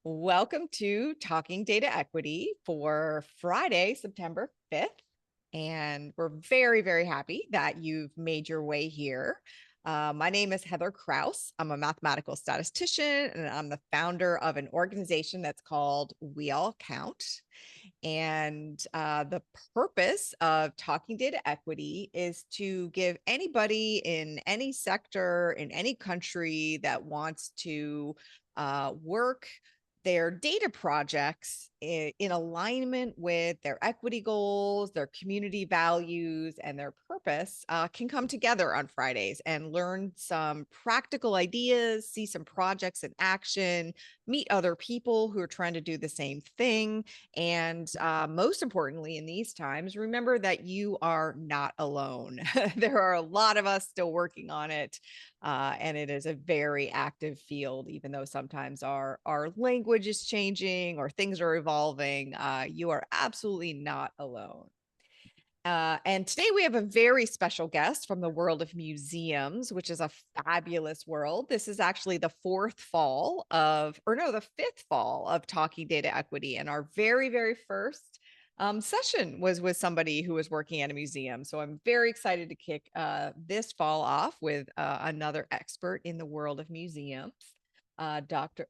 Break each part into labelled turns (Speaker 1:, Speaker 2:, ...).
Speaker 1: Welcome to Talking Data Equity for Friday, September 5th. And we're very, very happy that you've made your way here. My name is Heather Kraus. I'm a mathematical statistician, and I'm the founder of an organization that's called We All Count. And the purpose of Talking Data Equity is to give anybody in any sector, in any country that wants to work their data projects in alignment with their equity goals, their community values, and their purpose can come together on Fridays and learn some practical ideas, see some projects in action, meet other people who are trying to do the same thing. And most importantly, in these times, remember that you are not alone. There are a lot of us still working on it. And it is a very active field, even though sometimes our language is changing or things are evolving. You are absolutely not alone. And today we have a very special guest from the world of museums, which is a fabulous world. This is actually the fifth fall of Talking Data Equity. And our very, very first session was with somebody who was working at a museum. So I'm very excited to kick this fall off with another expert in the world of museums, Rebecca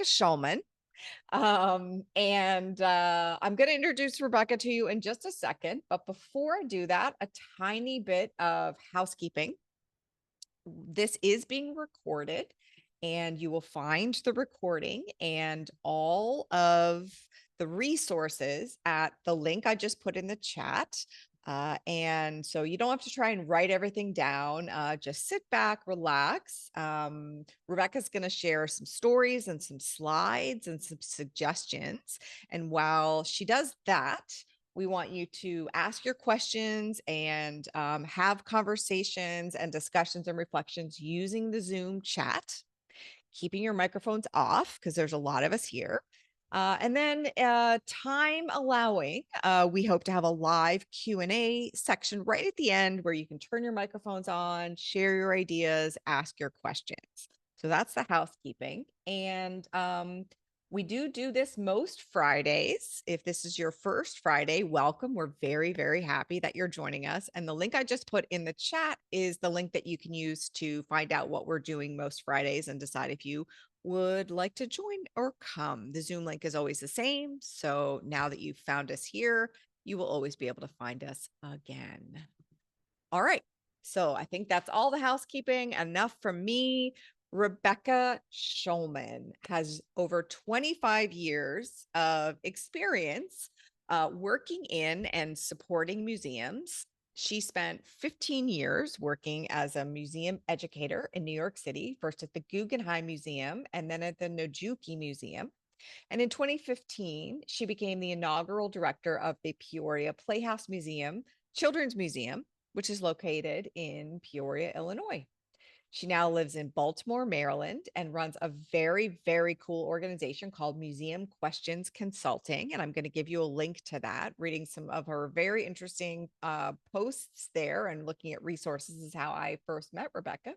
Speaker 1: Shulman. I'm going to introduce Rebecca to you in just a second. But before I do that, a tiny bit of housekeeping. This is being recorded, and you will find the recording and all of the resources at the link I just put in the chat. And so you don't have to try and write everything down. Just sit back, relax. Rebecca's going to share some stories and some slides and some suggestions. And while she does that, we want you to ask your questions and have conversations and discussions and reflections using the Zoom chat, keeping your microphones off because there's a lot of us here. And then time allowing, we hope to have a live Q&A section right at the end where you can turn your microphones on, share your ideas, ask your questions. So that's the housekeeping. And we do this most Fridays. If this is your first Friday, welcome. We're very, very happy that you're joining us. And the link I just put in the chat is the link that you can use to find out what we're doing most Fridays and decide if you would like to join or come. The Zoom link is always the same. So now that you've found us here, you will always be able to find us again. All right. So I think that's all the housekeeping. Enough from me. Rebecca Shulman has over 25 years of experience working in and supporting museums. She spent 15 years working as a museum educator in New York City, first at the Guggenheim Museum and then at the Nojuki Museum. And in 2015, she became the inaugural director of the Peoria Playhouse Museum, Children's Museum, which is located in Peoria, Illinois. She now lives in Baltimore, Maryland, and runs a very, very cool organization called Museum Questions Consulting. And I'm going to give you a link to that. Reading some of her very interesting posts there and looking at resources is how I first met Rebecca.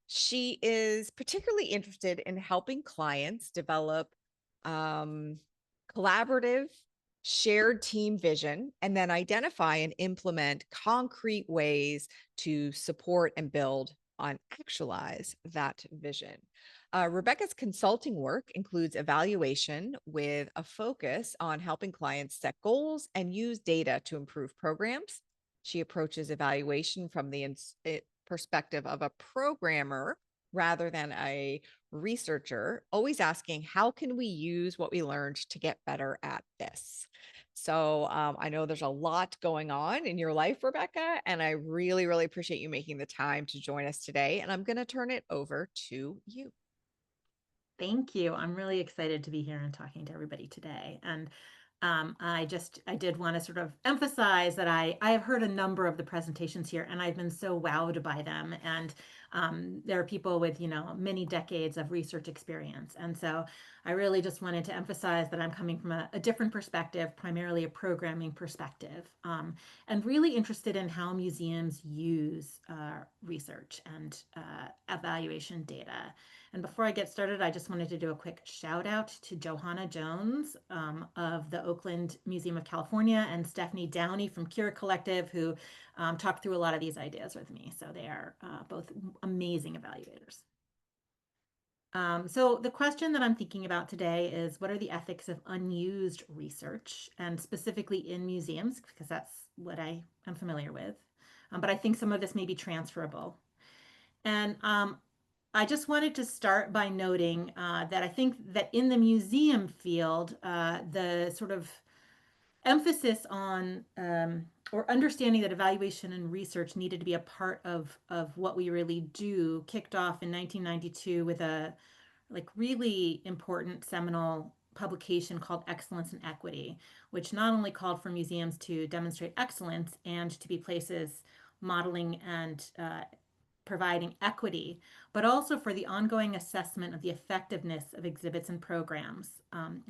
Speaker 1: She is particularly interested in helping clients develop collaborative, shared team vision, and then identify and implement concrete ways to support and build on actualize that vision. Rebecca's consulting work includes evaluation with a focus on helping clients set goals and use data to improve programs. She approaches evaluation from the perspective of a programmer rather than a researcher, always asking, how can we use what we learned to get better at this? So I know there's a lot going on in your life, Rebecca, and I really, really appreciate you making the time to join us today. And I'm going to turn it over to you.
Speaker 2: Thank you. I'm really excited to be here and talking to everybody today. And I did want to sort of emphasize that I have heard a number of the presentations here, and I've been so wowed by them. And there are people with, many decades of research experience. And so I really just wanted to emphasize that I'm coming from a different perspective, primarily a programming perspective, and really interested in how museums use research and evaluation data. And before I get started, I just wanted to do a quick shout out to Johanna Jones of the Oakland Museum of California and Stephanie Downey from Cure Collective, who talked through a lot of these ideas with me. So they are both amazing evaluators. So the question that I'm thinking about today is, what are the ethics of unused research, and specifically in museums, because that's what I am familiar with. But I think some of this may be transferable. And I just wanted to start by noting that I think that in the museum field, the sort of emphasis on or understanding that evaluation and research needed to be a part of what we really do kicked off in 1992 with a really important seminal publication called Excellence and Equity, which not only called for museums to demonstrate excellence and to be places modeling and providing equity, but also for the ongoing assessment of the effectiveness of exhibits and programs,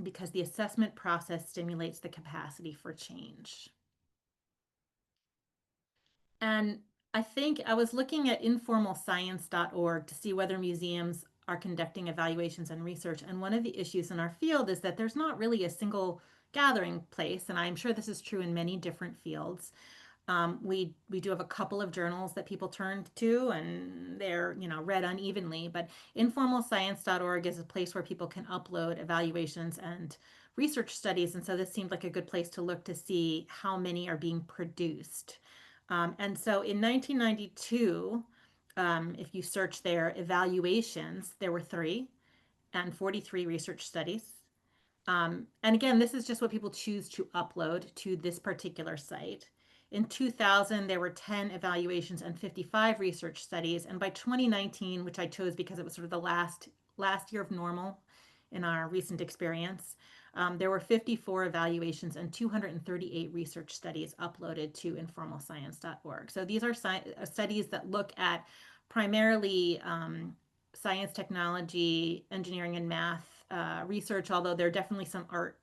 Speaker 2: because the assessment process stimulates the capacity for change. And I think I was looking at informalscience.org to see whether museums are conducting evaluations and research. And one of the issues in our field is that there's not really a single gathering place. And I'm sure this is true in many different fields. We do have a couple of journals that people turn to, and they're read unevenly. But informalscience.org is a place where people can upload evaluations and research studies, and so this seemed like a good place to look to see how many are being produced. And so in 1992, if you search their evaluations, there were three and 43 research studies. And again, this is just what people choose to upload to this particular site. In 2000, there were 10 evaluations and 55 research studies. And by 2019, which I chose because it was sort of the last year of normal in our recent experience, there were 54 evaluations and 238 research studies uploaded to informalscience.org. So these are studies that look at primarily science, technology, engineering, and math research, although there are definitely some art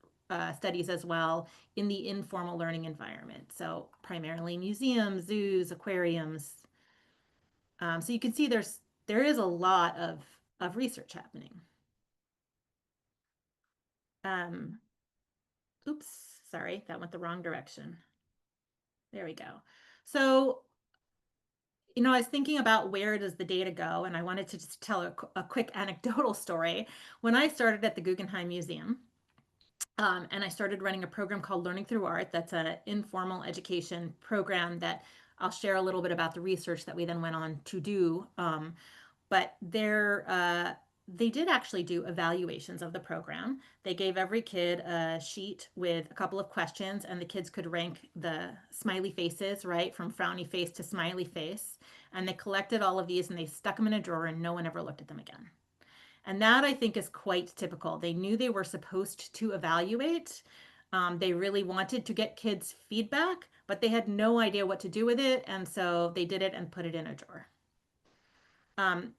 Speaker 2: studies as well in the informal learning environment. So primarily museums, zoos, aquariums. So you can see there is a lot of research happening. Um, oops, sorry, that went the wrong direction. There we go. So I was thinking about where does the data go, and I wanted to just tell a quick anecdotal story. When I started at the Guggenheim Museum, and I started running a program called Learning Through Art. That's an informal education program that I'll share a little bit about the research that we then went on to do. But they did actually do evaluations of the program. They gave every kid a sheet with a couple of questions, and the kids could rank the smiley faces, right, from frowny face to smiley face. And they collected all of these and they stuck them in a drawer, and no one ever looked at them again. And that I think is quite typical. They knew they were supposed to evaluate. They really wanted to get kids' feedback, but they had no idea what to do with it. And so they did it and put it in a drawer. Um,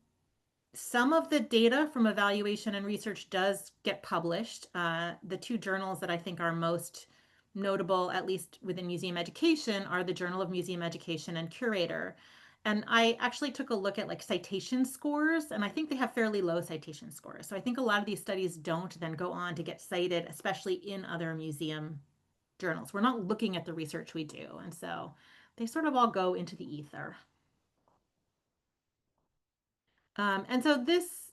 Speaker 2: some of the data from evaluation and research does get published. The two journals that I think are most notable, at least within museum education, are the Journal of Museum Education and Curator. And I actually took a look at citation scores, and I think they have fairly low citation scores. So I think a lot of these studies don't then go on to get cited, especially in other museum journals. We're not looking at the research we do. And so they sort of all go into the ether. And so this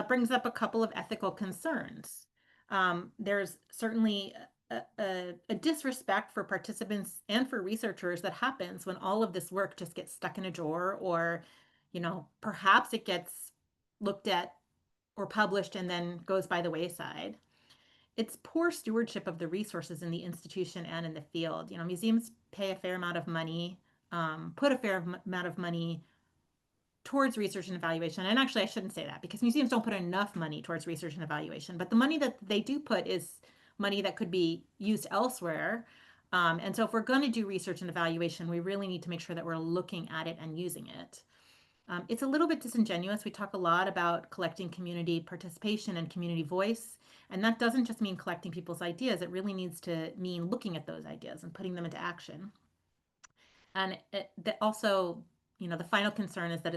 Speaker 2: brings up a couple of ethical concerns. There's certainly a disrespect for participants and for researchers that happens when all of this work just gets stuck in a drawer, or, perhaps it gets looked at or published and then goes by the wayside. It's poor stewardship of the resources in the institution and in the field. Museums pay a fair amount of money, put a fair amount of money towards research and evaluation. And actually, I shouldn't say that, because museums don't put enough money towards research and evaluation. But the money that they do put is money that could be used elsewhere. And so if we're going to do research and evaluation, we really need to make sure that we're looking at it and using it. It's a little bit disingenuous. We talk a lot about collecting community participation and community voice. And that doesn't just mean collecting people's ideas, it really needs to mean looking at those ideas and putting them into action. And that also, the final concern is that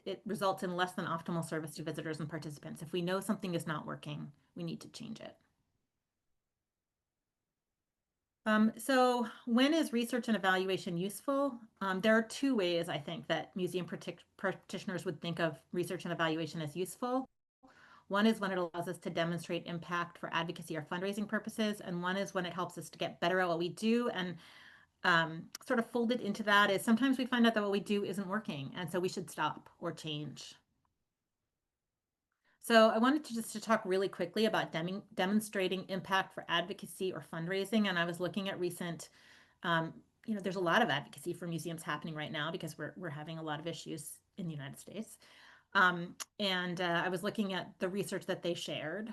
Speaker 2: it results in less than optimal service to visitors and participants. If we know something is not working, we need to change it. So when is research and evaluation useful? There are two ways I think that museum practitioners would think of research and evaluation as useful. One is when it allows us to demonstrate impact for advocacy or fundraising purposes, and one is when it helps us to get better at what we do. And sort of folded into that is sometimes we find out that what we do isn't working, and so we should stop or change. So I wanted to talk really quickly about demonstrating impact for advocacy or fundraising. And I was looking at recent, um, there's a lot of advocacy for museums happening right now because we're having a lot of issues in the United States. And I was looking at the research that they shared.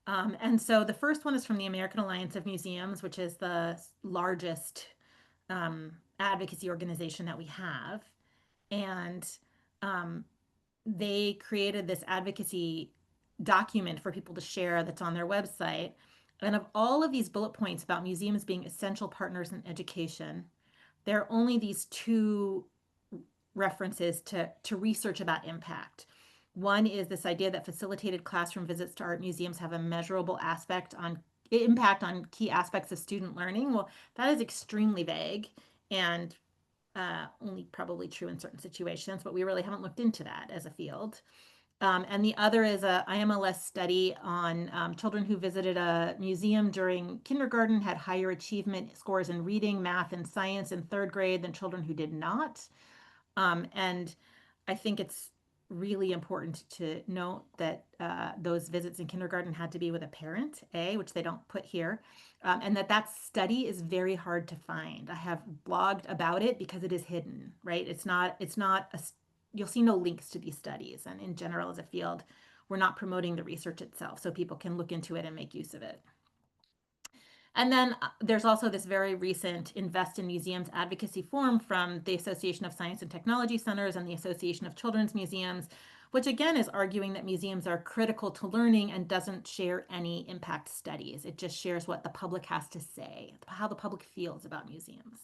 Speaker 2: And so the first one is from the American Alliance of Museums, which is the largest advocacy organization that we have. And um, they created this advocacy document for people to share that's on their website. And of all of these bullet points about museums being essential partners in education, there are only these two references to research about impact. One is this idea that facilitated classroom visits to art museums have a measurable impact on key aspects of student learning. Well, that is extremely vague and only probably true in certain situations, but we really haven't looked into that as a field. And the other is a IMLS study on children who visited a museum during kindergarten had higher achievement scores in reading, math, and science in third grade than children who did not. And I think it's really important to note that those visits in kindergarten had to be with a parent, which they don't put here, and that study is very hard to find. I have blogged about it because it is hidden, right? You'll see no links to these studies. And in general, as a field, we're not promoting the research itself so people can look into it and make use of it. And then there's also this very recent Invest in Museums advocacy forum from the Association of Science and Technology Centers and the Association of Children's Museums, which again is arguing that museums are critical to learning and doesn't share any impact studies. It just shares what the public has to say, how the public feels about museums.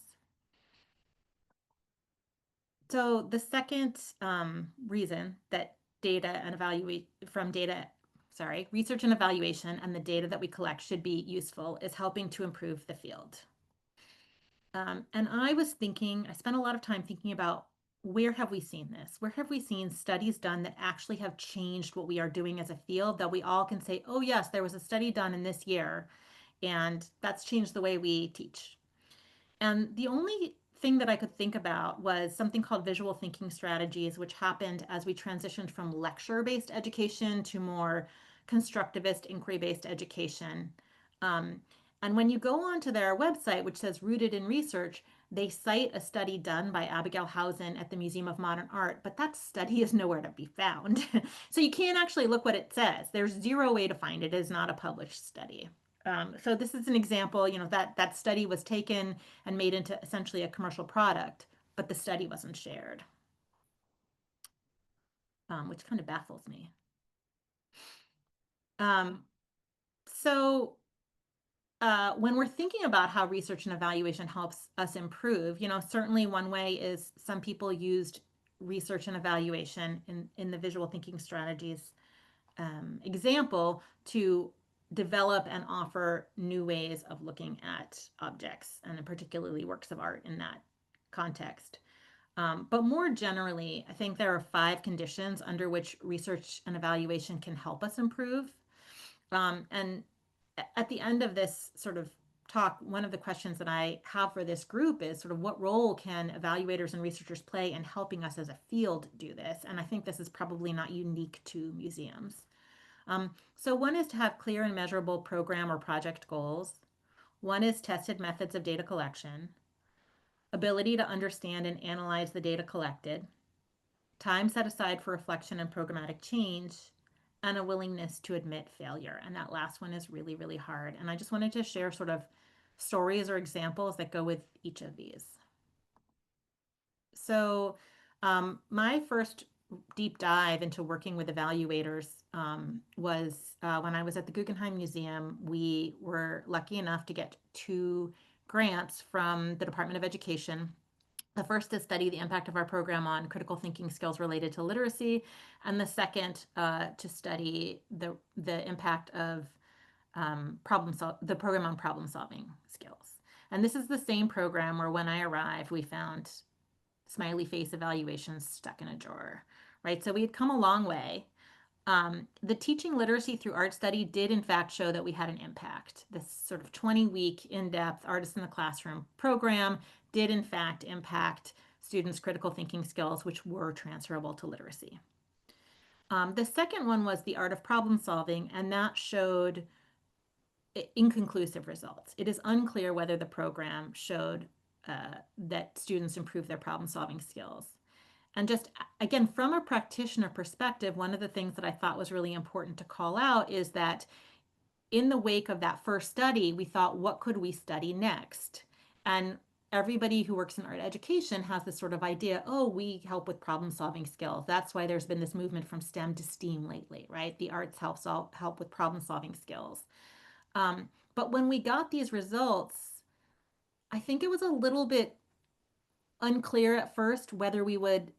Speaker 2: So the second reason that research and evaluation and the data that we collect should be useful is helping to improve the field. And I spent a lot of time thinking about where have we seen this? Where have we seen studies done that actually have changed what we are doing as a field that we all can say, oh, yes, there was a study done in this year, and that's changed the way we teach. And the only thing that I could think about was something called visual thinking strategies, which happened as we transitioned from lecture-based education to more constructivist inquiry-based education. Um, and when you go onto their website, which says rooted in research, they cite a study done by Abigail Housen at the Museum of Modern Art, but that study is nowhere to be found. So you can't actually look what it says. There's zero way to find it. It is not a published study. So this is an example, that study was taken and made into essentially a commercial product, but the study wasn't shared, which kind of baffles me. Um, so when we're thinking about how research and evaluation helps us improve, certainly one way is some people used research and evaluation in the visual thinking strategies example to develop and offer new ways of looking at objects and particularly works of art in that context. But more generally, I think there are 5 conditions under which research and evaluation can help us improve. And at the end of this sort of talk, one of the questions that I have for this group is sort of what role can evaluators and researchers play in helping us as a field do this? And I think this is probably not unique to museums. So one is to have clear and measurable program or project goals. One is tested methods of data collection, ability to understand and analyze the data collected, time set aside for reflection and programmatic change, and a willingness to admit failure. And that last one is really, really hard. And I just wanted to share sort of stories or examples that go with each of these. So, my first deep dive into working with evaluators was when I was at the Guggenheim Museum. We were lucky enough to get two grants from the Department of Education. The first to study the impact of our program on critical thinking skills related to literacy, and the second to study the impact of the program on problem solving skills. And this is the same program where when I arrived, we found smiley face evaluations stuck in a drawer, right? So we had come a long way. The teaching literacy through art study did in fact show that we had an impact. This sort of 20-week in-depth artist in the classroom program did in fact impact students' critical thinking skills, which were transferable to literacy. The second one was the art of problem solving, and that showed inconclusive results. It is unclear whether the program showed that students improved their problem solving skills. And just again, from a practitioner perspective, one of the things that I thought was really important to call out is that in the wake of that first study, we thought, what could we study next? And everybody who works in art education has this sort of idea, oh, we help with problem solving skills. That's why there's been this movement from STEM to STEAM lately, right? The arts help with problem solving skills. But when we got these results, I think it was a little bit unclear at first whether we would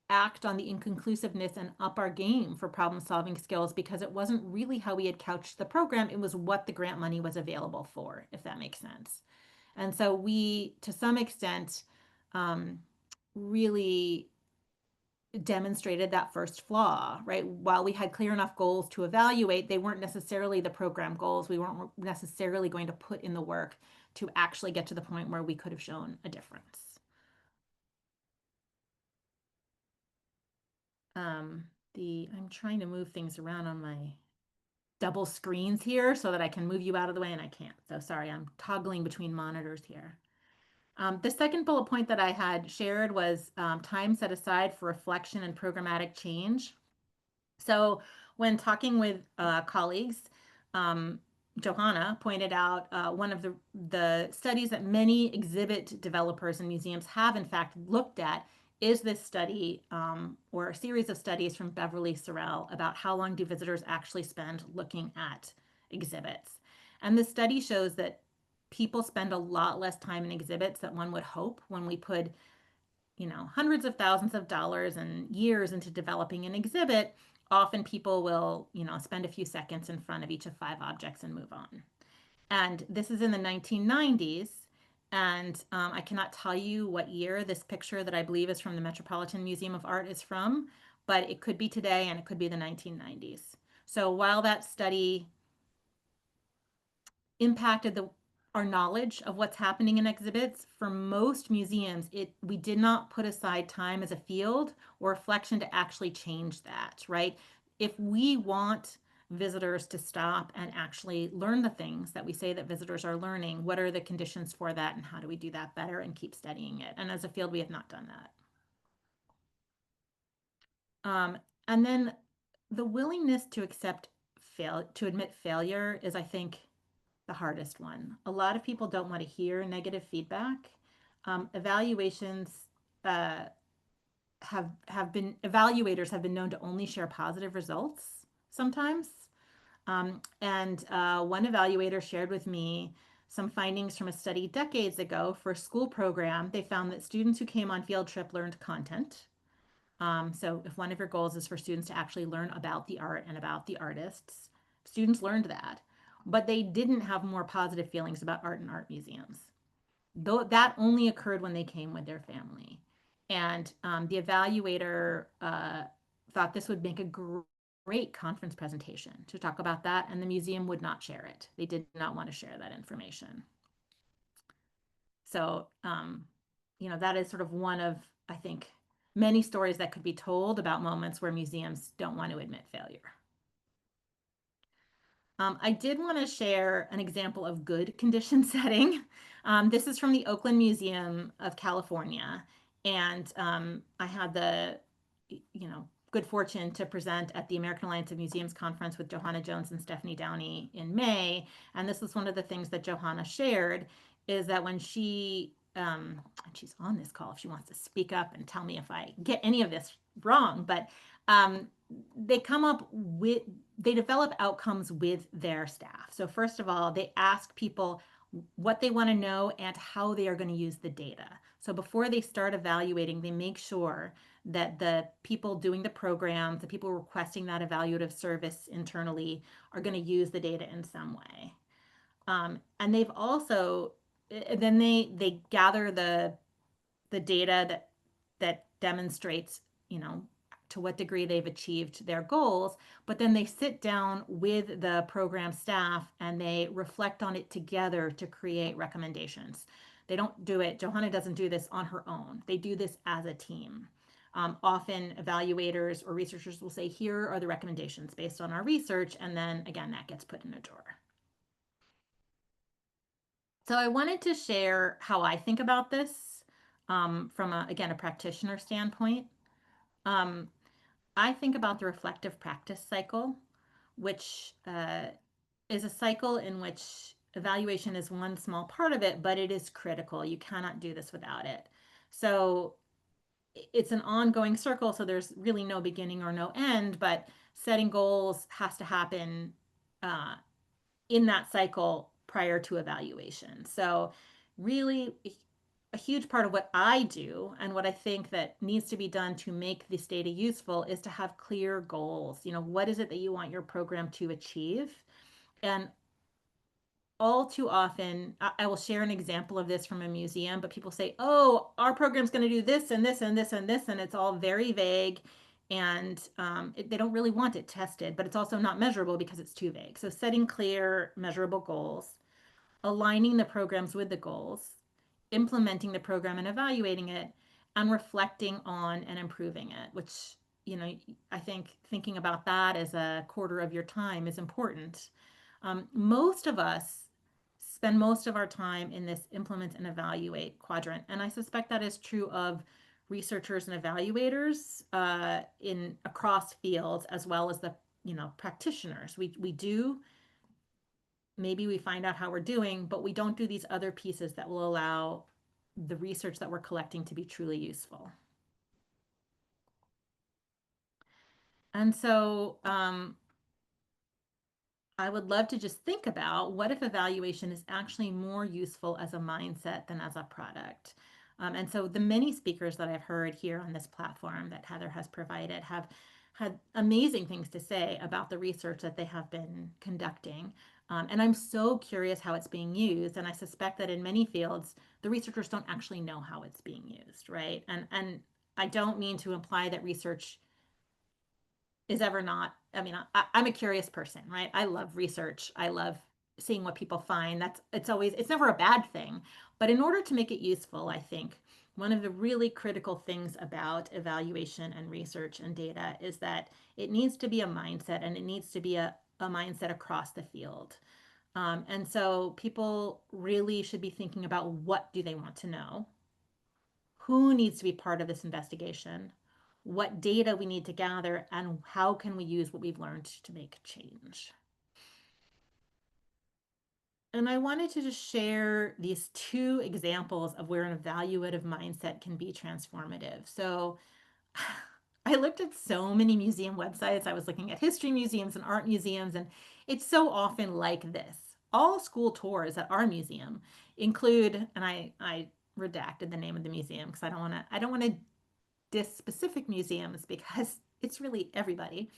Speaker 2: act on the inconclusiveness and up our game for problem solving skills, because it wasn't really how we had couched the program. It was what the grant money was available for, if that makes sense. And so we, to some extent, really demonstrated that first flaw, right? While we had clear enough goals to evaluate, they weren't necessarily the program goals. We weren't necessarily going to put in the work to actually get to the point where we could have shown a difference. I'm trying to move things around on my double screens here so that I can move you out of the way, and I can't. So sorry, I'm toggling between monitors here. The second bullet point that I had shared was time set aside for reflection and programmatic change. So when talking with colleagues, um, Johanna pointed out one of the studies that many exhibit developers and museums have in fact looked at is this study or a series of studies from Beverly Sorrell about how long do visitors actually spend looking at exhibits. And the study shows that people spend a lot less time in exhibits than one would hope when we put hundreds of thousands of dollars and years into developing an exhibit. Often people will, spend a few seconds in front of each of five objects and move on. And this is in the 1990s. And I cannot tell you what year this picture that I believe is from the Metropolitan Museum of Art is from, but it could be today and it could be the 1990s. So while that study impacted our knowledge of what's happening in exhibits, for most museums, we did not put aside time as a field or reflection to actually change that, right? If we want visitors to stop and actually learn the things that we say that visitors are learning, what are the conditions for that, and how do we do that better and keep studying it? And as a field, we have not done that. And then the willingness to admit failure is, I think, the hardest one. A lot of people don't want to hear negative feedback. Evaluations evaluators have been known to only share positive results sometimes. And one evaluator shared with me some findings from a study decades ago for a school program. They found that students who came on field trip learned content. So if one of your goals is for students to actually learn about the art and about the artists, students learned that, but they didn't have more positive feelings about art and art museums. Though that only occurred when they came with their family. And the evaluator thought this would make a great conference presentation to talk about that, and the museum would not share it. They did not want to share that information. So, that is sort of one of, I think, many stories that could be told about moments where museums don't want to admit failure. I did want to share an example of good condition setting. This is from the Oakland Museum of California. And I had the, good fortune to present at the American Alliance of Museums conference with Johanna Jones and Stephanie Downey in May. And this was one of the things that Johanna shared is that when and she's on this call if she wants to speak up and tell me if I get any of this wrong, but um, they come up with, they develop outcomes with their staff. So first of all, they ask people what they want to know and how they are going to use the data. So before they start evaluating, they make sure that the people doing the programs, the people requesting that evaluative service internally are going to use the data in some way. And they've also then they gather the data that demonstrates, you know, to what degree they've achieved their goals, but then they sit down with the program staff and they reflect on it together to create recommendations. They don't do it, Johanna doesn't do this on her own. They do this as a team. Often evaluators or researchers will say, here are the recommendations based on our research, and then again, that gets put in a drawer. So I wanted to share how I think about this from again, a practitioner standpoint. Um, I think about the reflective practice cycle, which is a cycle in which evaluation is one small part of it, but it is critical. You cannot do this without it. So it's an ongoing circle, so there's really no beginning or no end, but setting goals has to happen uh, in that cycle prior to evaluation. So, really, a huge part of what I do and what I think that needs to be done to make this data useful is to have clear goals. You know, what is it that you want your program to achieve? And all too often, I will share an example of this from a museum, but people say, oh, our program's going to do this and this and this and this, and it's all very vague. And they don't really want it tested, but it's also not measurable because it's too vague. So, setting clear, measurable goals, aligning the programs with the goals, implementing the program and evaluating it, and reflecting on and improving it, which, you know, I think thinking about that as a quarter of your time is important. Most of us spend most of our time in this implement and evaluate quadrant. And I suspect that is true of researchers and evaluators in across fields as well as the, you know, practitioners. We do, maybe we find out how we're doing, but we don't do these other pieces that will allow the research that we're collecting to be truly useful. And so I would love to just think about what if evaluation is actually more useful as a mindset than as a product. And so the many speakers that I've heard here on this platform that Heather has provided have had amazing things to say about the research that they have been conducting. And I'm so curious how it's being used. And I suspect that in many fields, the researchers don't actually know how it's being used, right? And I don't mean to imply that research is ever not, I mean, I'm a curious person, right? I love research. I love seeing what people find. It's always, it's never a bad thing. But in order to make it useful, I think one of the really critical things about evaluation and research and data is that it needs to be a mindset, and it needs to be a mindset across the field. And so people really should be thinking about, what do they want to know? Who needs to be part of this investigation, what data we need to gather, and how can we use what we've learned to make change. And I wanted to just share these two examples of where an evaluative mindset can be transformative. So I looked at so many museum websites. I was looking at history museums and art museums, and it's so often like this. All school tours at our museum include, and I redacted the name of the museum because I don't want to diss specific museums because it's really everybody.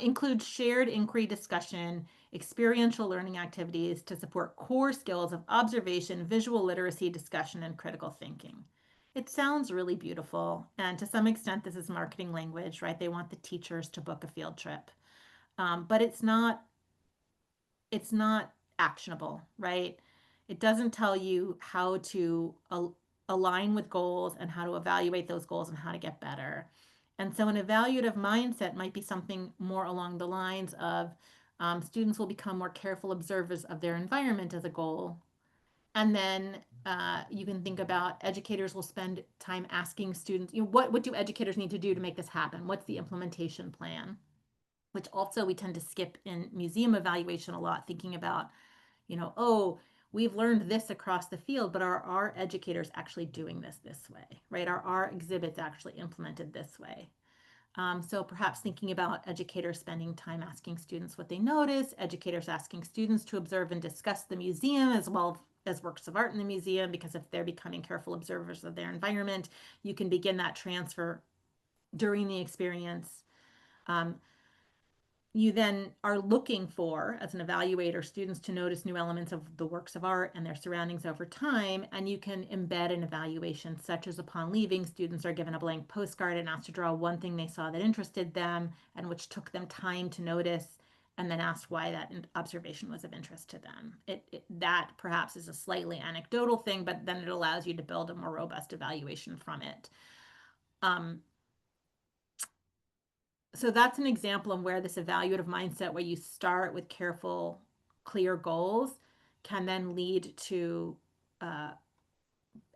Speaker 2: Include shared inquiry discussion, experiential learning activities to support core skills of observation, visual literacy, discussion, and critical thinking. It sounds really beautiful. And to some extent, this is marketing language, right? They want the teachers to book a field trip. But it's not actionable, right? It doesn't tell you how to align with goals and how to evaluate those goals and how to get better. And so, an evaluative mindset might be something more along the lines of students will become more careful observers of their environment as a goal. And then You can think about educators will spend time asking students, what do educators need to do to make this happen? What's the implementation plan? Which also we tend to skip in museum evaluation a lot, thinking about, oh, we've learned this across the field, but are our educators actually doing this way, right? Are our exhibits actually implemented this way? So perhaps thinking about educators spending time asking students what they notice, educators asking students to observe and discuss the museum as well as works of art in the museum, because if they're becoming careful observers of their environment, you can begin that transfer during the experience. Um, you then are looking for, as an evaluator, students to notice new elements of the works of art and their surroundings over time, and you can embed an evaluation, such as upon leaving, students are given a blank postcard and asked to draw one thing they saw that interested them and which took them time to notice, and then asked why that observation was of interest to them. That perhaps is a slightly anecdotal thing, but then it allows you to build a more robust evaluation from it. Um, so that's an example of where this evaluative mindset, where you start with careful, clear goals, can then lead to uh,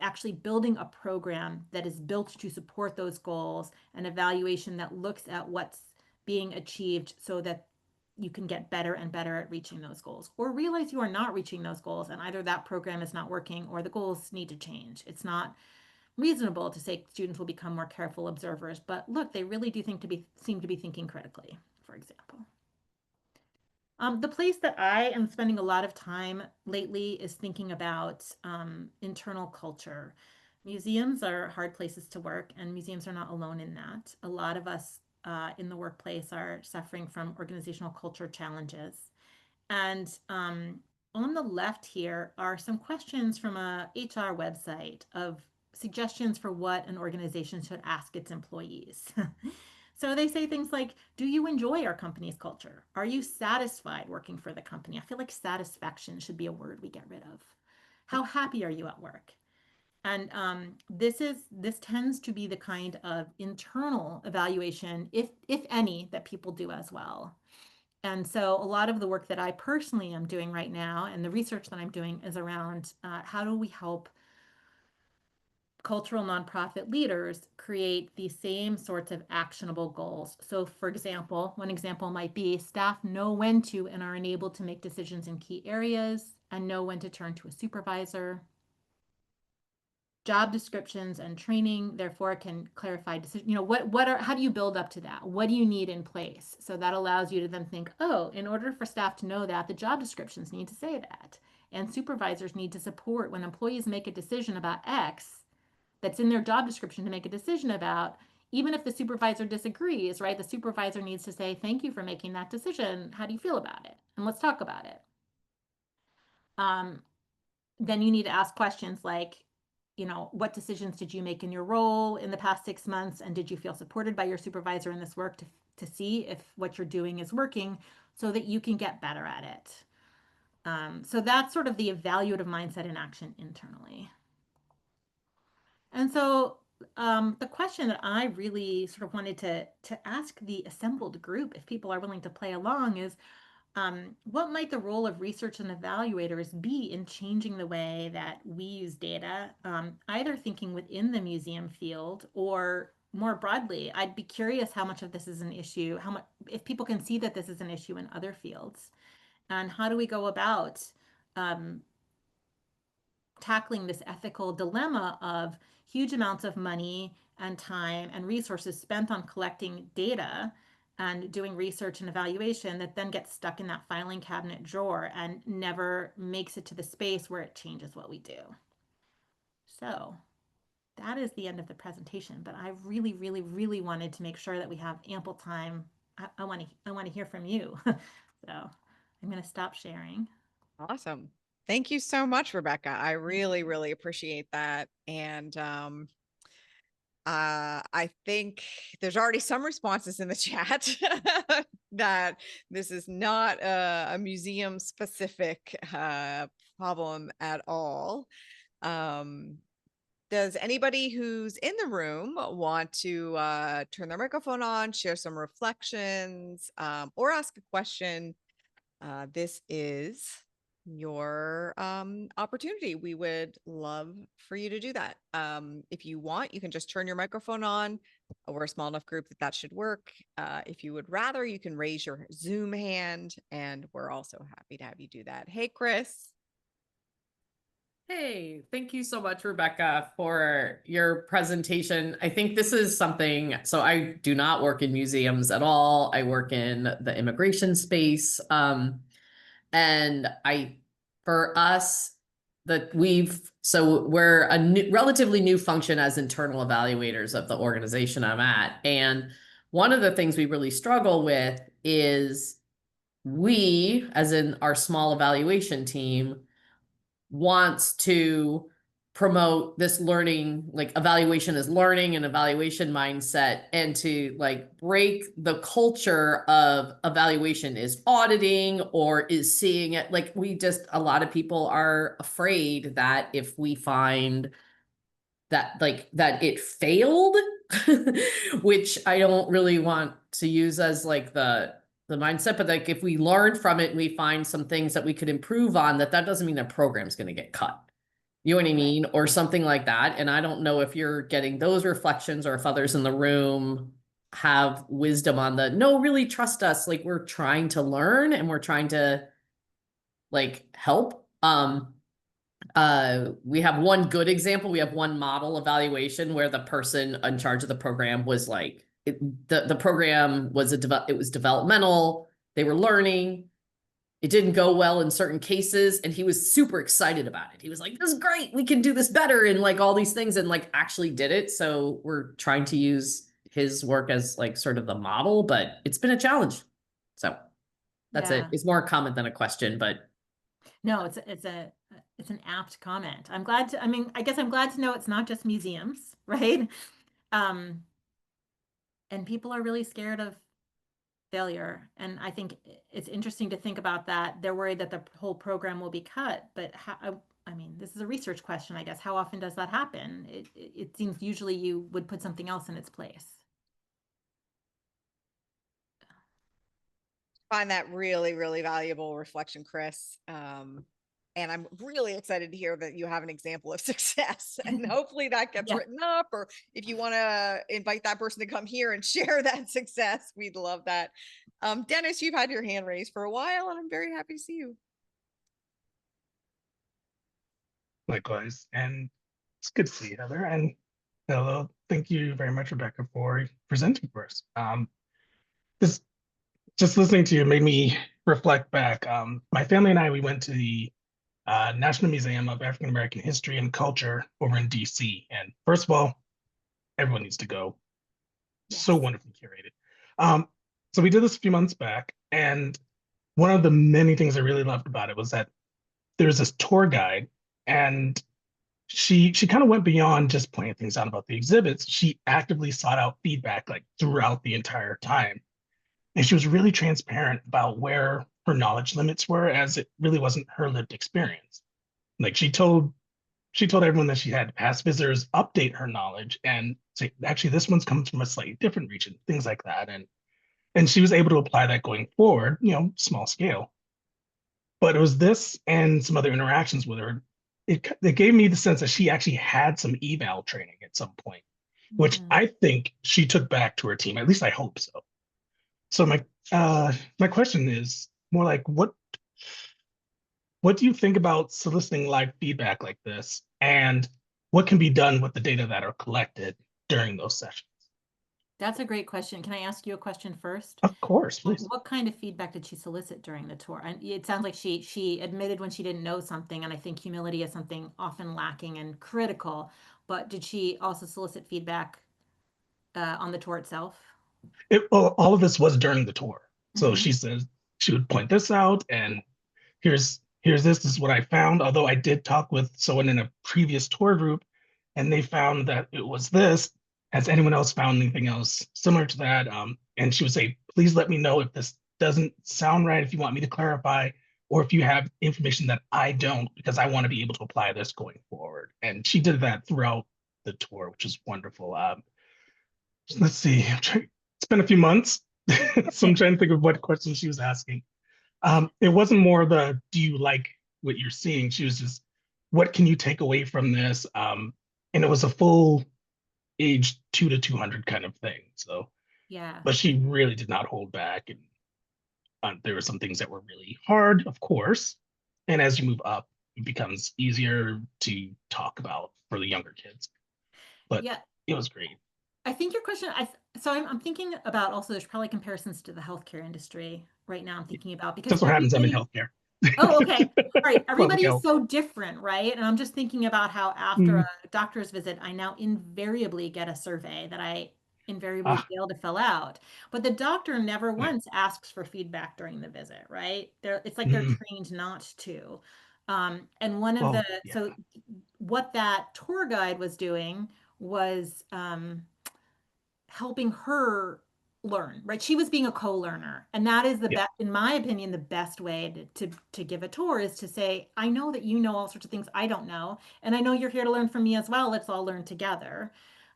Speaker 2: actually building a program that is built to support those goals, an evaluation that looks at what's being achieved so that you can get better and better at reaching those goals, or realize you are not reaching those goals and either that program is not working or the goals need to change. It's not reasonable to say students will become more careful observers, but look, they really do seem to be thinking critically, for example. The place that I am spending a lot of time lately is thinking about internal culture. Museums are hard places to work, and museums are not alone in that. A lot of us in the workplace are suffering from organizational culture challenges. And on the left here are some questions from a HR website of suggestions for what an organization should ask its employees. So they say things like, do you enjoy our company's culture? Are you satisfied working for the company? I feel like satisfaction should be a word we get rid of. How happy are you at work? And this tends to be the kind of internal evaluation, if any, that people do as well. And so a lot of the work that I personally am doing right now and the research that I'm doing is around how do we help cultural nonprofit leaders create the same sorts of actionable goals. So, for example, one example might be staff know when to and are enabled to make decisions in key areas and know when to turn to a supervisor. Job descriptions and training, therefore, can clarify decision. How do you build up to that? What do you need in place? So that allows you to then think, oh, in order for staff to know that, the job descriptions need to say that. And supervisors need to support when employees make a decision about X that's in their job description to make a decision about, even if the supervisor disagrees, right? The supervisor needs to say, thank you for making that decision. How do you feel about it? And let's talk about it. Um, then you need to ask questions like, what decisions did you make in your role in the past 6 months? And did you feel supported by your supervisor in this work to see if what you're doing is working so that you can get better at it? So that's sort of the evaluative mindset in action internally. And so the question that I really sort of wanted to ask the assembled group, if people are willing to play along, is what might the role of research and evaluators be in changing the way that we use data, either thinking within the museum field or more broadly? I'd be curious how much of this is an issue, how much, if people can see that this is an issue in other fields, and how do we go about um, tackling this ethical dilemma of huge amounts of money and time and resources spent on collecting data and doing research and evaluation that then gets stuck in that filing cabinet drawer and never makes it to the space where it changes what we do. So that is the end of the presentation, but I really, really, really wanted to make sure that we have ample time. I want to hear from you. So I'm going to stop sharing.
Speaker 1: Awesome. Thank you so much, Rebecca. I really, really appreciate that. And I think there's already some responses in the chat that this is not a museum specific problem at all. Does anybody who's in the room want to turn their microphone on, share some reflections, or ask a question? This is your opportunity. We would love for you to do that. If you want, you can just turn your microphone on. We're a small enough group that that should work. If you would rather, you can raise your Zoom hand, and we're also happy to have you do that. Hey, Chris.
Speaker 3: Hey, thank you so much, Rebecca, for your presentation. I think this is something, so I do not work in museums at all. I work in the immigration space. And for us, so we're a relatively new function as internal evaluators of the organization I'm at. And one of the things we really struggle with is we, as in our small evaluation team, wants to promote this learning, like evaluation is learning and evaluation mindset, and to like break the culture of evaluation is auditing or is seeing it. Like a lot of people are afraid that if we find that it failed, which I don't really want to use as like the mindset, but like if we learn from it and we find some things that we could improve on, that doesn't mean that program's going to get cut. You know what I mean? Or something like that. And I don't know if you're getting those reflections or if others in the room have wisdom on no, really trust us. Like we're trying to learn and we're trying to like help. We have one good example. We have one model evaluation where the person in charge of the program was like, the program was it was developmental. They were learning. It didn't go well in certain cases, and he was super excited about it. He was like, "This is great. We can do this better," and like all these things, and like actually did it. So we're trying to use his work as like sort of the model, but it's been a challenge. So that's it.
Speaker 2: Yeah.
Speaker 3: It's more a comment than a question, but
Speaker 2: No, it's an apt comment. I'm glad to, I mean, I guess I'm glad to know it's not just museums, right? Um, and people are really scared of failure. And I think it's interesting to think about that. They're worried that the whole program will be cut, but I mean, this is a research question, I guess. How often does that happen? It seems usually you would put something else in its place.
Speaker 1: Find that really, really valuable reflection, Chris. And I'm really excited to hear that you have an example of success. And hopefully that gets
Speaker 2: Yeah.
Speaker 1: written up. Or if you want to invite that person to come here and share that success, we'd love that. Dennis, you've had your hand raised for a while, and I'm very happy to see you.
Speaker 4: Likewise, and it's good to see you, Heather. And hello, thank you very much, Rebecca, for presenting for us. This just listening to you made me reflect back. My family and I, we went to the National Museum of African American History and Culture over in DC. And first of all, everyone needs to go. So
Speaker 2: Yes.
Speaker 4: wonderfully curated. So we did this a few months back, and one of the many things I really loved about it was that there's this tour guide, and she kind of went beyond just pointing things out about the exhibits. She actively sought out feedback like throughout the entire time. And she was really transparent about where her knowledge limits were, as it really wasn't her lived experience. Like she told everyone that she had past visitors update her knowledge and say, actually, this one's comes from a slightly different region, things like that. And she was able to apply that going forward, small scale. But it was this and some other interactions with her. It gave me the sense that she actually had some eval training at some point, which
Speaker 2: Mhm.
Speaker 4: I think she took back to her team. At least I hope so. So my question is more like what do you think about soliciting live feedback like this, and what can be done with the data that are collected during those sessions?
Speaker 2: That's a great question. Can I ask you a question first?
Speaker 4: Of course, please.
Speaker 2: What kind of feedback did she solicit during the tour? And it sounds like she admitted when she didn't know something, and I think humility is something often lacking and critical. But did she also solicit feedback on the tour itself?
Speaker 4: Well, all of this was during the tour. So
Speaker 2: Hmm.
Speaker 4: she says she would point this out, and here's this is what I found. Although I did talk with someone in a previous tour group, and they found that it was this. Has anyone else found anything else similar to that? And she would say, please let me know if this doesn't sound right, if you want me to clarify, or if you have information that I don't, because I want to be able to apply this going forward. And she did that throughout the tour, which is wonderful. Let's see. It's been a few months, so I'm trying to think of what questions she was asking. It wasn't more the do you like what you're seeing. She was just, what can you take away from this? And it was a full age 2 to 200 kind of thing. So,
Speaker 2: Yeah.
Speaker 4: but she really did not hold back. And there were some things that were really hard, of course. And as you move up, it becomes easier to talk about for the younger kids. But
Speaker 2: Yeah.
Speaker 4: it was great.
Speaker 2: I think your question, I'm thinking about also, there's probably comparisons to the healthcare industry right now I'm thinking about, because
Speaker 4: That's what happens. I'm in
Speaker 2: everybody,
Speaker 4: healthcare.
Speaker 2: oh, okay. All right.
Speaker 4: Public
Speaker 2: Everybody is
Speaker 4: health.
Speaker 2: so different, right? And I'm just thinking about how after
Speaker 4: Mm.
Speaker 2: a doctor's visit, I now invariably get a survey that I invariably
Speaker 4: Ah,
Speaker 2: fail to fill out. But the doctor never
Speaker 4: yeah.
Speaker 2: once asks for feedback during the visit, right? It's like they're
Speaker 4: Mm.
Speaker 2: trained not to. And one of
Speaker 4: Well, yeah.
Speaker 2: so what that tour guide was doing was helping her learn, right? She was being a co-learner. And that is the
Speaker 4: Yeah.
Speaker 2: best, in my opinion, the best way to give a tour is to say, I know that you know all sorts of things I don't know. And I know you're here to learn from me as well. Let's all learn together.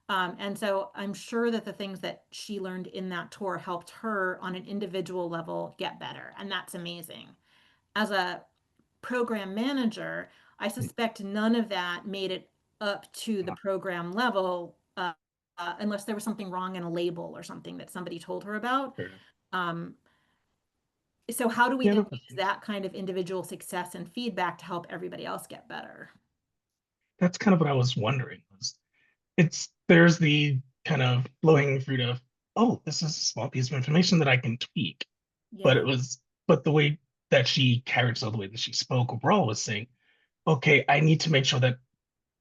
Speaker 2: And so I'm sure that the things that she learned in that tour helped her on an individual level get better. And that's amazing. As a program manager, I
Speaker 4: Mm.
Speaker 2: suspect none of that made it up to the
Speaker 4: Ah,
Speaker 2: program level, unless there was something wrong in a label or something that somebody told her about.
Speaker 4: fair enough.
Speaker 2: Um, so how do we
Speaker 4: Yeah,
Speaker 2: then
Speaker 4: that makes
Speaker 2: use
Speaker 4: sense.
Speaker 2: that kind of individual success and feedback to help everybody else get better?
Speaker 4: That's kind of what I was wondering. It's there's the kind of low-hanging fruit of, oh, this is a small piece of information that I can tweak. But
Speaker 2: Yeah,
Speaker 4: but the way that she carried herself, the way that she spoke overall was saying, okay, I need to make sure that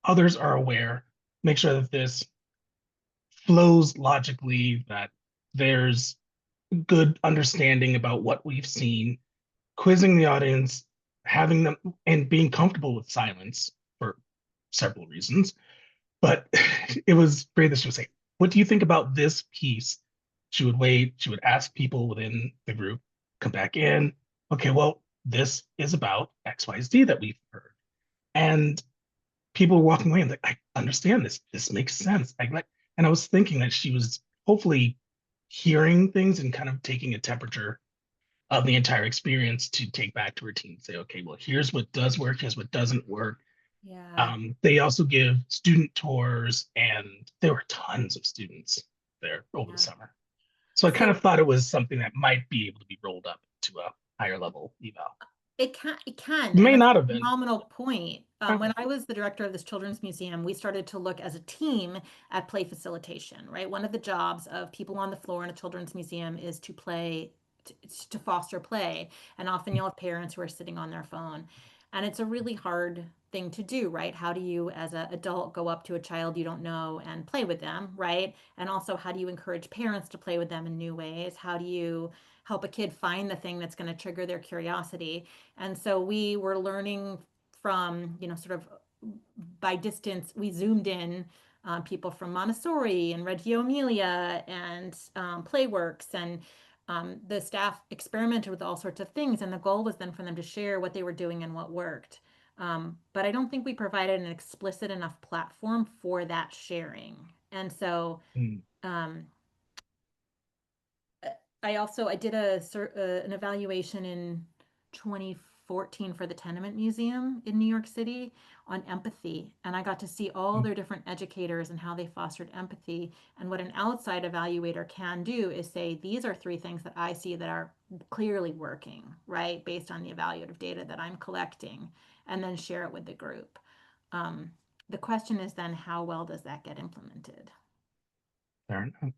Speaker 4: others are aware, make sure that this flows logically, that there's good understanding about what we've seen, quizzing the audience, having them and being comfortable with silence for several reasons. But it was great that she would say, what do you think about this piece? She would wait, she would ask people within the group, come back in. Okay, well, this is about XYZ that we've heard. And people were walking away and like, I understand this. This makes sense. And I was thinking that she was hopefully hearing things and kind of taking a temperature of the entire experience to take back to her team and say, okay, well, here's what does work, here's what doesn't work.
Speaker 2: yeah,
Speaker 4: They also give student tours, and there were tons of students there over the
Speaker 2: yeah.
Speaker 4: summer. So I kind
Speaker 2: So
Speaker 4: of thought it was something that might be able to be rolled up to a higher level eval.
Speaker 2: it can,
Speaker 4: May
Speaker 2: and that's
Speaker 4: not
Speaker 2: a
Speaker 4: have been.
Speaker 2: phenomenal point. When
Speaker 4: Probably.
Speaker 2: I was the director of this children's museum, we started to look as a team at play facilitation, right? One of the jobs of people on the floor in a children's museum is to play, to foster play. And often you'll have parents who are sitting on their phone. And it's a really hard thing to do, right? How do you, as an adult, go up to a child you don't know and play with them, right? And also, how do you encourage parents to play with them in new ways? How do you help a kid find the thing that's going to trigger their curiosity? And so we were learning from, sort of by distance, we zoomed in people from Montessori and Reggio Emilia and Playworks, and the staff experimented with all sorts of things. And the goal was then for them to share what they were doing and what worked. But I don't think we provided an explicit enough platform for that sharing. And so
Speaker 4: Mm.
Speaker 2: um, I did an evaluation in 2014 for the Tenement Museum in New York City on empathy, and I got to see all
Speaker 4: Mm.
Speaker 2: their different educators and how they fostered empathy. And what an outside evaluator can do is say, these are 3 things that I see that are clearly working, right, based on the evaluative data that I'm collecting, and then share it with the group. Um, the question is then, how well does that get implemented?
Speaker 4: Fair enough.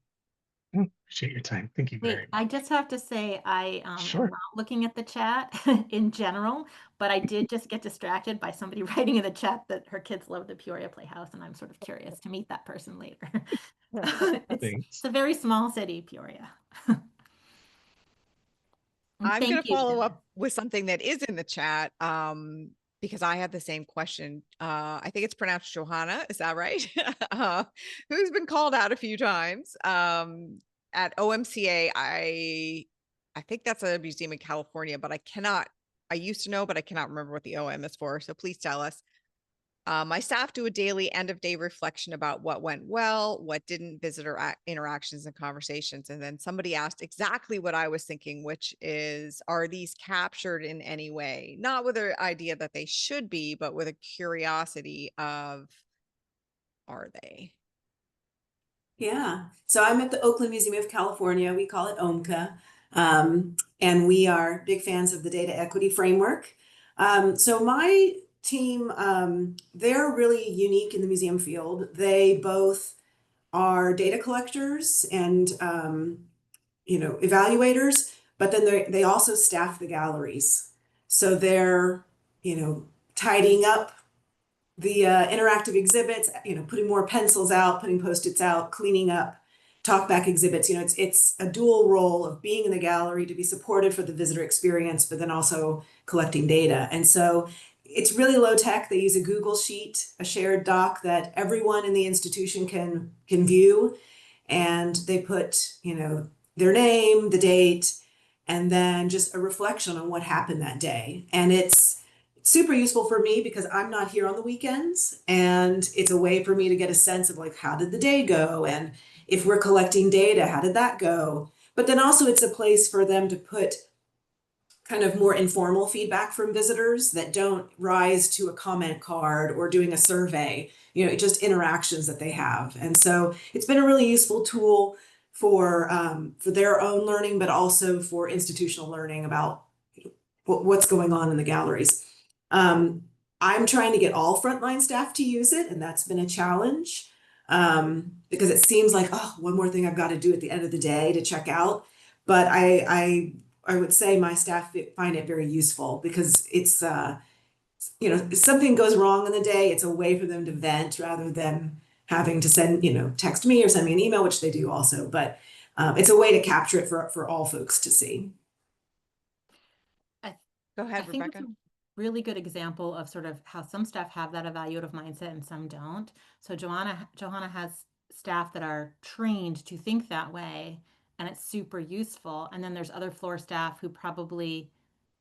Speaker 4: I appreciate your time. Thank you
Speaker 2: Wait,
Speaker 4: very
Speaker 2: I
Speaker 4: much.
Speaker 2: just have to say I am
Speaker 4: Sure.
Speaker 2: not looking at the chat in general, but I did just get distracted by somebody writing in the chat that her kids love the Peoria Playhouse, and I'm sort of curious to meet that person later. It's
Speaker 4: Thanks.
Speaker 2: a very small city, Peoria. And
Speaker 1: I'm going
Speaker 2: thank
Speaker 1: to
Speaker 2: you,
Speaker 1: follow
Speaker 2: Dennis.
Speaker 1: up with something that is in the chat because I had the same question. I think it's pronounced Johanna. Is that right? Who's been called out a few times at OMCA. I think that's a museum in California, but I used to know, but I cannot remember what the OM is for. So please tell us. My staff do a daily end of day reflection about what went well, what didn't, visitor interactions and conversations. And then somebody asked exactly what I was thinking, which is, are these captured in any way? Not with an idea that they should be, but with a curiosity of, are they?
Speaker 5: Yeah. So I'm at the Oakland Museum of California. We call it OMCA. And we are big fans of the data equity framework. So my team, they're really unique in the museum field. They both are data collectors and evaluators, but then they also staff the galleries. So they're, tidying up the interactive exhibits, putting more pencils out, putting Post-its out, cleaning up talkback exhibits. It's a dual role of being in the gallery to be supported for the visitor experience, but then also collecting data. And so it's really low tech. They use a Google Sheet, a shared doc that everyone in the institution can view. And they put, their name, the date, and then just a reflection on what happened that day. And it's super useful for me because I'm not here on the weekends, and it's a way for me to get a sense of like, how did the day go? And if we're collecting data, how did that go? But then also it's a place for them to put kind of more informal feedback from visitors that don't rise to a comment card or doing a survey, just interactions that they have. And so it's been a really useful tool for their own learning, but also for institutional learning about what's going on in the galleries. I'm trying to get all frontline staff to use it, and that's been a challenge because it seems like, oh, one more thing I've got to do at the end of the day to check out. But I would say my staff find it very useful because it's, if something goes wrong in the day, it's a way for them to vent rather than having to send, text me or send me an email, which they do also. But it's a way to capture it for all folks to see.
Speaker 1: Go
Speaker 2: I
Speaker 1: ahead,
Speaker 2: think it's
Speaker 1: Rebecca.
Speaker 2: a really good example of sort of how some staff have that evaluative mindset and some don't. So Johanna has staff that are trained to think that way, and it's super useful. And then there's other floor staff who probably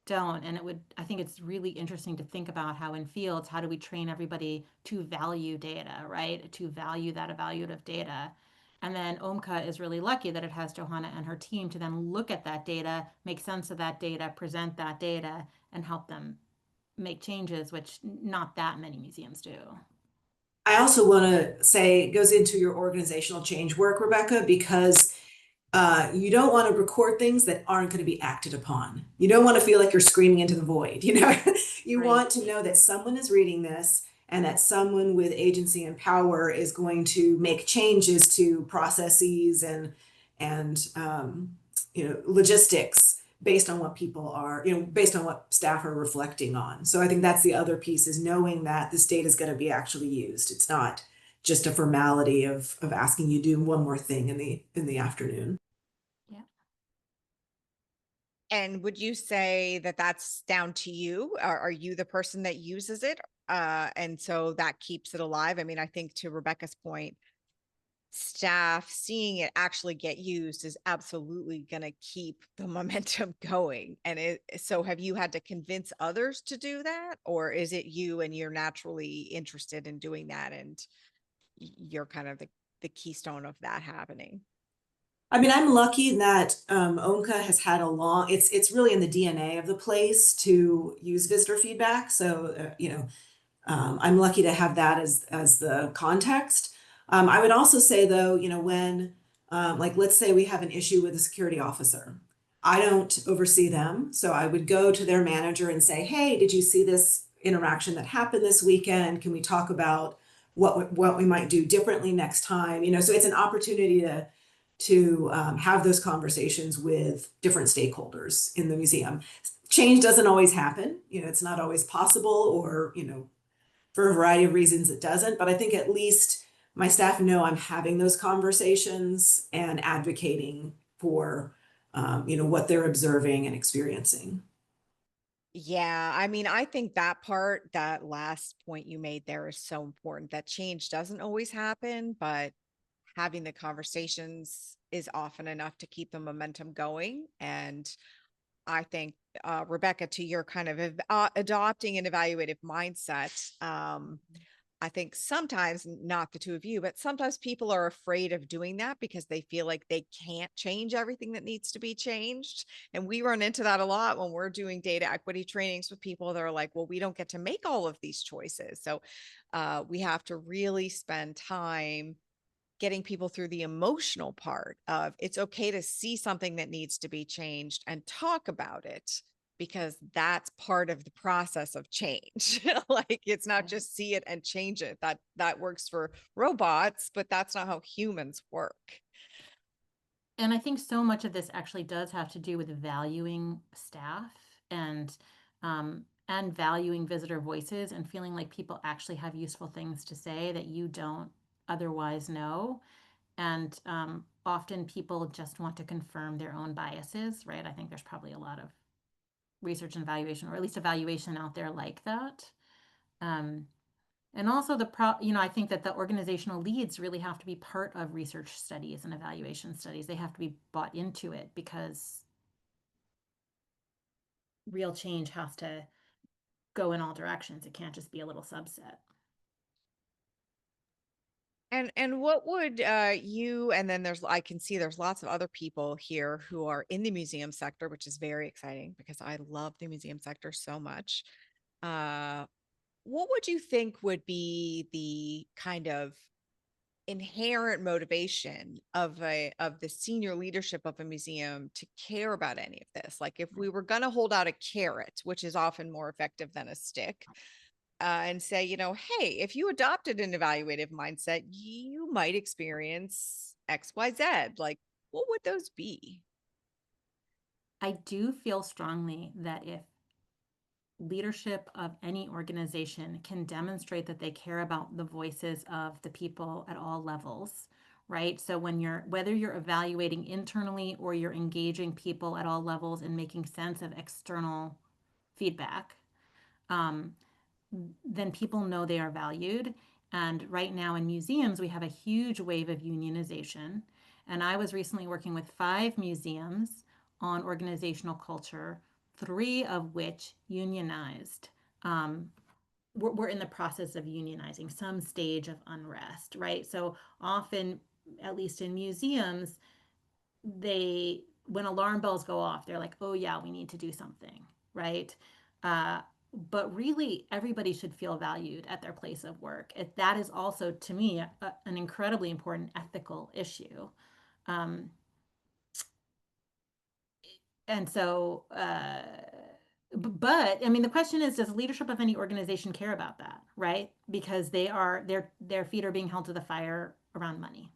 Speaker 2: don't. And I think it's really interesting to think about how in fields, how do we train everybody to value data, right? To value that evaluative data. And then OMCA is really lucky that it has Johanna and her team to then look at that data, make sense of that data, present that data, and help them make changes, which not that many museums do.
Speaker 5: I also want to say it goes into your organizational change work, Rebecca, because you don't want to record things that aren't going to be acted upon. You don't want to feel like you're screaming into the void. You
Speaker 2: Right.
Speaker 5: want to know that someone is reading this and that someone with agency and power is going to make changes to processes and logistics based on what people are, based on what staff are reflecting on. So I think that's the other piece, is knowing that this data is going to be actually used. It's not just a formality of asking you to do one more thing in the afternoon.
Speaker 2: Yeah.
Speaker 1: And would you say that that's down to you? Are you the person that uses it? And so that keeps it alive. I mean, I think to Rebecca's point, staff seeing it actually get used is absolutely going to keep the momentum going. And so have you had to convince others to do that? Or is it you and you're naturally interested in doing that and you're kind of the keystone of that happening?
Speaker 5: I mean, I'm lucky that ONCA has had it's really in the DNA of the place to use visitor feedback. So, I'm lucky to have that as the context. I would also say though, when like let's say we have an issue with a security officer, I don't oversee them, so I would go to their manager and say, "Hey, did you see this interaction that happened this weekend? Can we talk about what we might do differently next time?" So it's an opportunity to have those conversations with different stakeholders in the museum. Change doesn't always happen. It's not always possible, or for a variety of reasons it doesn't, but I think at least my staff know I'm having those conversations and advocating for what they're observing and experiencing.
Speaker 1: Yeah, I mean, I think that part, that last point you made there is so important, that change doesn't always happen, but having the conversations is often enough to keep the momentum going. And I think, Rebecca, to your kind of adopting an evaluative mindset, I think sometimes, not the two of you, but sometimes people are afraid of doing that because they feel like they can't change everything that needs to be changed. And we run into that a lot when we're doing data equity trainings with people that are like, well, we don't get to make all of these choices. So we have to really spend time getting people through the emotional part of it's okay to see something that needs to be changed and talk about it, because that's part of the process of change. Like, it's not just see it and change it. That works for robots, but that's not how humans work.
Speaker 2: And I think so much of this actually does have to do with valuing staff and valuing visitor voices and feeling like people actually have useful things to say that you don't otherwise know. And often people just want to confirm their own biases, right? I think there's probably a lot of research and evaluation, or at least evaluation out there like that. And also I think that the organizational leads really have to be part of research studies and evaluation studies. They have to be bought into it because real change has to go in all directions. It can't just be a little subset.
Speaker 1: And what would you, and then I can see there's lots of other people here who are in the museum sector, which is very exciting because I love the museum sector so much. What would you think would be the kind of inherent motivation of the senior leadership of a museum to care about any of this? Like, if we were going to hold out a carrot, which is often more effective than a stick, and say, hey, if you adopted an evaluative mindset, you might experience XYZ. Like, what would those be?
Speaker 2: I do feel strongly that if leadership of any organization can demonstrate that they care about the voices of the people at all levels, right? So whether you're evaluating internally or you're engaging people at all levels and making sense of external feedback, then people know they are valued. And right now in museums, we have a huge wave of unionization. And I was recently working with 5 museums on organizational culture, 3 of which unionized. We're in the process of unionizing, some stage of unrest, right? So often, at least in museums, when alarm bells go off, they're like, oh yeah, we need to do something, right? But really, everybody should feel valued at their place of work. That is also, to me, an incredibly important ethical issue. And so, but I mean, the question is, does leadership of any organization care about that, right? Because their feet are being held to the fire around money.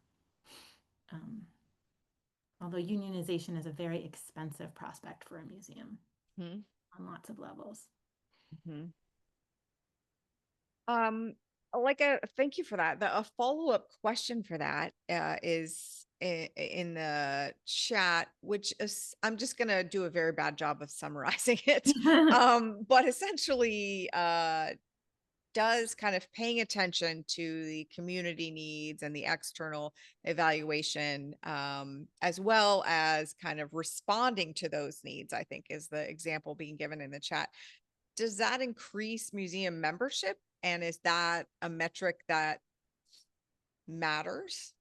Speaker 2: Although unionization is a very expensive prospect for a museum
Speaker 1: Hmm.
Speaker 2: on lots of levels.
Speaker 1: Mm-hmm. Thank you for that. A follow-up question for that is in the chat, which is, I'm just gonna do a very bad job of summarizing it. But essentially, does kind of paying attention to the community needs and the external evaluation, as well as kind of responding to those needs, I think is the example being given in the chat. Does that increase museum membership? And is that a metric that matters?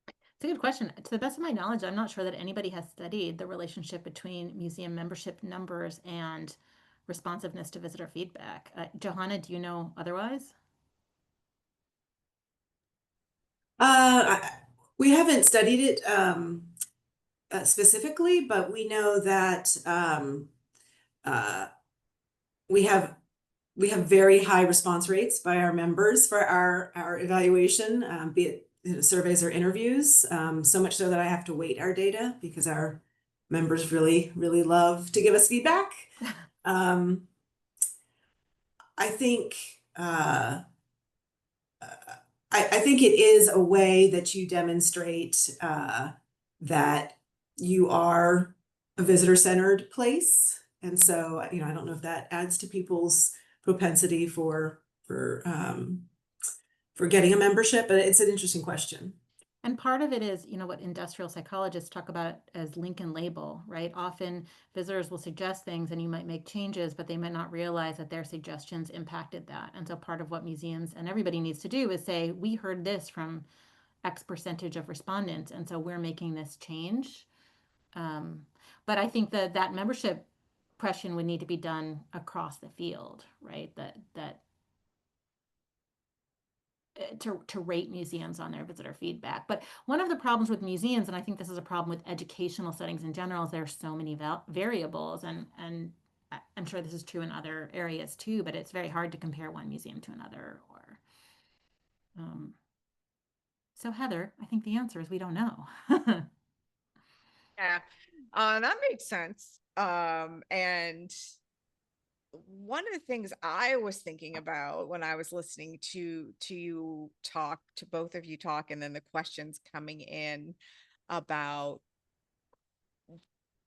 Speaker 2: It's a good question. To the best of my knowledge, I'm not sure that anybody has studied the relationship between museum membership numbers and responsiveness to visitor feedback. Johanna, do you know otherwise?
Speaker 5: We haven't studied it specifically, but we know that we have very high response rates by our members for our evaluation, be it surveys or interviews. So much so that I have to weight our data because our members really love to give us feedback. I think I think it is a way that you demonstrate that you are a visitor-centered place. And so, I don't know if that adds to people's propensity for getting a membership, but it's an interesting question.
Speaker 2: And part of it is, what industrial psychologists talk about as link and label, right? Often visitors will suggest things and you might make changes, but they might not realize that their suggestions impacted that. And so part of what museums and everybody needs to do is say, we heard this from X percentage of respondents, and so we're making this change. But I think that membership question would need to be done across the field, right? That to rate museums on their visitor feedback. But one of the problems with museums, and I think this is a problem with educational settings in general, is there are so many variables, and I'm sure this is true in other areas too, but it's very hard to compare one museum to another. Or so Heather, I think the answer is we don't know.
Speaker 1: Yeah, that makes sense. And one of the things I was thinking about when I was listening to you talk, to both of you talk, and then the questions coming in about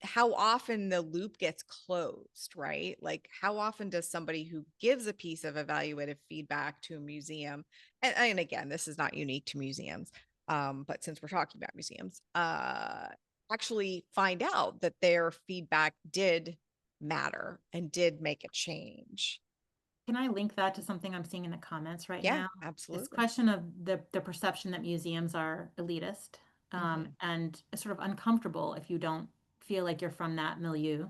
Speaker 1: how often the loop gets closed, right? Like how often does somebody who gives a piece of evaluative feedback to a museum, and again, this is not unique to museums, but since we're talking about museums, actually find out that their feedback did matter and did make a change.
Speaker 2: Can I link that to something I'm seeing in the comments right
Speaker 1: Yeah,
Speaker 2: now? This
Speaker 1: absolutely.
Speaker 2: question of the perception that museums are elitist, and sort of uncomfortable if you don't feel like you're from that milieu.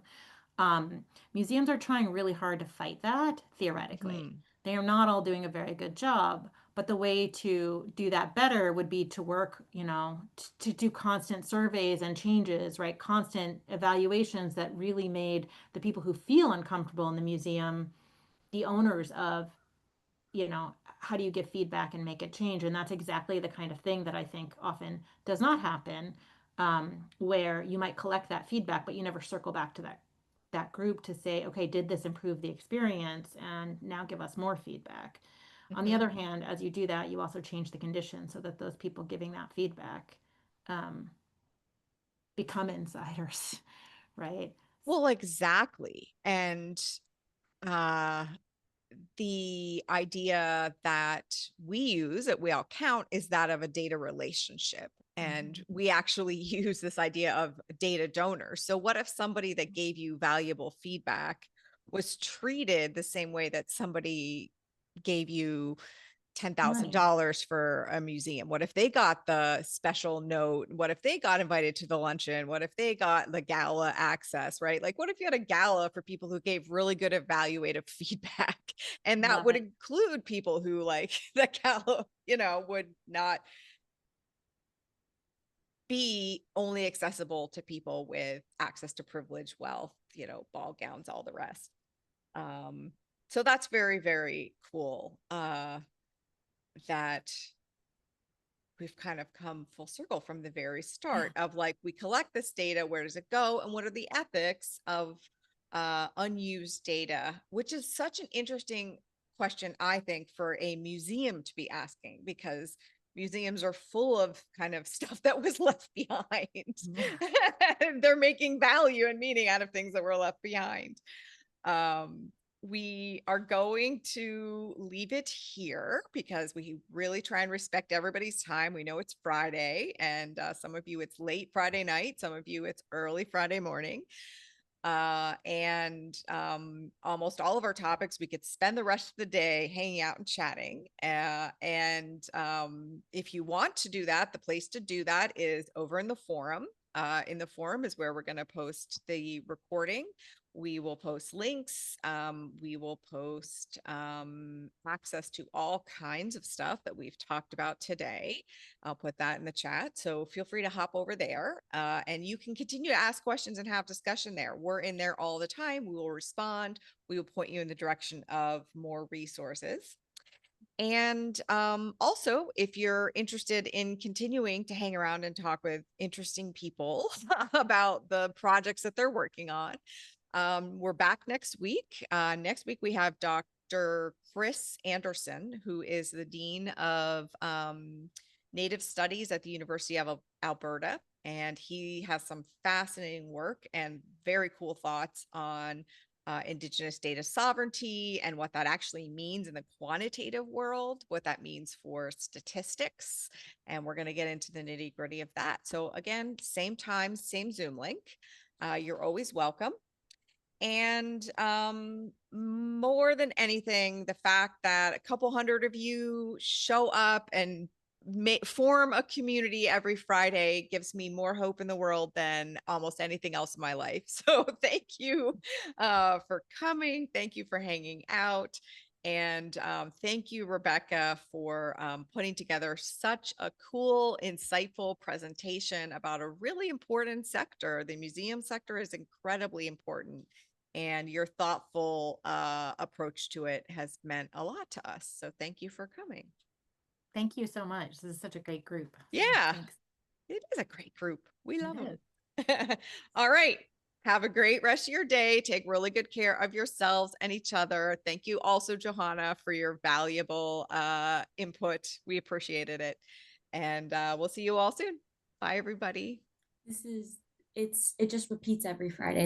Speaker 2: Museums are trying really hard to fight that theoretically. They are not all doing a very good job, but the way to do that better would be to work, to do constant surveys and changes, right? Constant evaluations that really made the people who feel uncomfortable in the museum the owners of, how do you give feedback and make it change? And that's exactly the kind of thing that I think often does not happen, where you might collect that feedback, but you never circle back to that group to say, okay, did this improve the experience? And now give us more feedback. On the other hand, as you do that, you also change the conditions so that those people giving that feedback become insiders, right?
Speaker 1: Well, exactly. And uh the idea that we use, that we all count, is that of a data relationship. And we actually use this idea of data donors. So what if somebody that gave you valuable feedback was treated the same way that somebody gave you
Speaker 2: Money.
Speaker 1: $10,000 for a museum? What if they got the special note? What if they got invited to the luncheon? What if they got the gala access, right? Like, what if you had a gala for people who gave really good evaluative feedback? And that
Speaker 2: Love
Speaker 1: would
Speaker 2: it.
Speaker 1: include people who, like, the gala, would not be only accessible to people with access to privilege, wealth, ball gowns, all the rest. So that's very, very cool. That we've kind of come full circle from the very start of, like, we collect this data, where does it go, and what are the ethics of unused data, which is such an interesting question, I think, for a museum to be asking, because museums are full of kind of stuff that was left behind. And they're making value and meaning out of things that were left behind. We are going to leave it here because we really try and respect everybody's time. We know it's Friday, and some of you it's late Friday night, some of you it's early Friday morning. And almost all of our topics, we could spend the rest of the day hanging out and chatting. And if you want to do that, the place to do that is over in the forum. In the forum is where we're going to post the recording. We will post links. We will post access to all kinds of stuff that we've talked about today. I'll put that in the chat. So feel free to hop over there, and you can continue to ask questions and have discussion there. We're in there all the time. We will respond. We will point you in the direction of more resources. And also, if you're interested in continuing to hang around and talk with interesting people about the projects that they're working on, we're back next week. Next week, we have Dr. Chris Anderson, who is the Dean of Native Studies at the University of Alberta. And he has some fascinating work and very cool thoughts on Indigenous data sovereignty and what that actually means in the quantitative world, what that means for statistics. And we're going to get into the nitty gritty of that. So again, same time, same Zoom link. You're always welcome. And more than anything, the fact that a couple hundred of you show up and form a community every Friday gives me more hope in the world than almost anything else in my life. So thank you for coming. Thank you for hanging out. And thank you, Rebecca, for putting together such a cool, insightful presentation about a really important sector. The museum sector is incredibly important, and your thoughtful approach to it has meant a lot to us. So thank you for coming.
Speaker 2: Thank you so much. This is such a great group. So
Speaker 1: Yeah,
Speaker 2: thanks.
Speaker 1: it is a great group. We love
Speaker 2: It
Speaker 1: them. All right. Have a great rest of your day. Take really good care of yourselves and each other. Thank you also, Johanna, for your valuable input. We appreciated it. And we'll see you all soon. Bye, everybody.
Speaker 6: It just repeats every Friday.